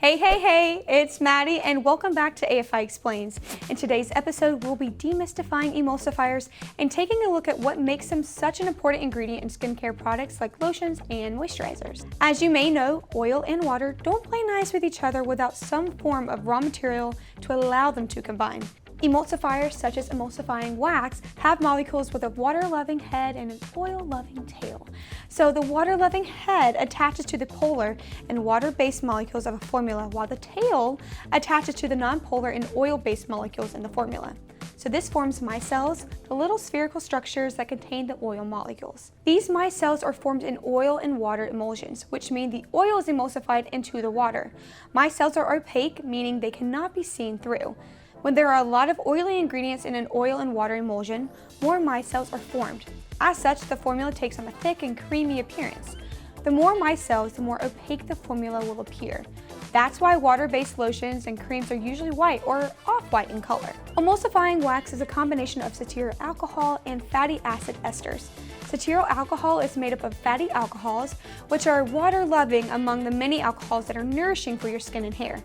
Hey, it's Maddie and welcome back to AFI Explains. In today's episode, we'll be demystifying emulsifiers and taking a look at what makes them such an important ingredient in skincare products like lotions and moisturizers. As you may know, oil and water don't play nice with each other without some form of raw material to allow them to combine. Emulsifiers such as emulsifying wax have molecules with a water-loving head and an oil-loving tail. So the water-loving head attaches to the polar and water-based molecules of a formula, while the tail attaches to the non-polar and oil-based molecules in the formula. So this forms micelles, the little spherical structures that contain the oil molecules. These micelles are formed in oil and water emulsions, which mean the oil is emulsified into the water. Micelles are opaque, meaning they cannot be seen through. When there are a lot of oily ingredients in an oil and water emulsion, more micelles are formed. As such, the formula takes on a thick and creamy appearance. The more micelles, the more opaque the formula will appear. That's why water-based lotions and creams are usually white or off-white in color. Emulsifying wax is a combination of cetyl alcohol and fatty acid esters. Cetyl alcohol is made up of fatty alcohols, which are water-loving among the many alcohols that are nourishing for your skin and hair.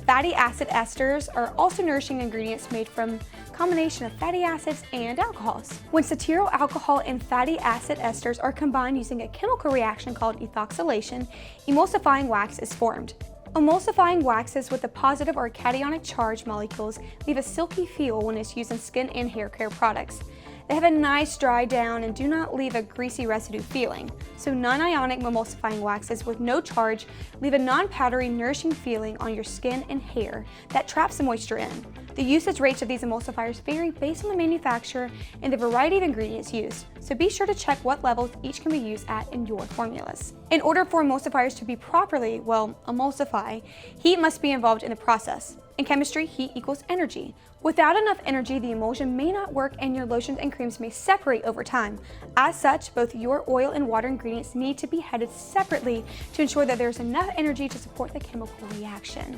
Fatty acid esters are also nourishing ingredients made from a combination of fatty acids and alcohols. When cetyl alcohol and fatty acid esters are combined using a chemical reaction called ethoxylation, emulsifying wax is formed. Emulsifying waxes with a positive or cationic charge molecules leave a silky feel when it's used in skin and hair care products. They have a nice dry down and do not leave a greasy residue feeling. So non-ionic emulsifying waxes with no charge leave a non-powdery, nourishing feeling on your skin and hair that traps the moisture in. The usage rates of these emulsifiers vary based on the manufacturer and the variety of ingredients used, so be sure to check what levels each can be used at in your formulas. In order for emulsifiers to be properly, emulsify, heat must be involved in the process. In chemistry, heat equals energy. Without enough energy, the emulsion may not work and your lotions and creams may separate over time. As such, both your oil and water ingredients need to be heated separately to ensure that there's enough energy to support the chemical reaction.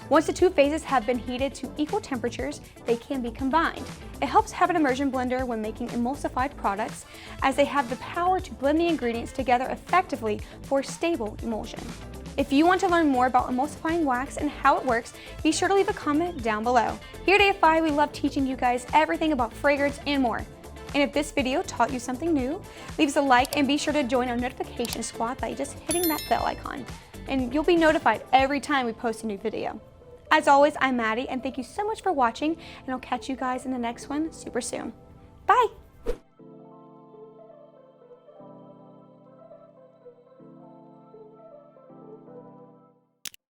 Once the two phases have been heated to equal temperatures, they can be combined. It helps have an immersion blender when making emulsified products, as they have the power to blend the ingredients together effectively for a stable emulsion. If you want to learn more about emulsifying wax and how it works, be sure to leave a comment down below. Here at AFI, we love teaching you guys everything about fragrance and more. And if this video taught you something new, leave us a like and be sure to join our notification squad by just hitting that bell icon. And you'll be notified every time we post a new video. As always, I'm Maddie, and thank you so much for watching, and I'll catch you guys in the next one super soon. Bye!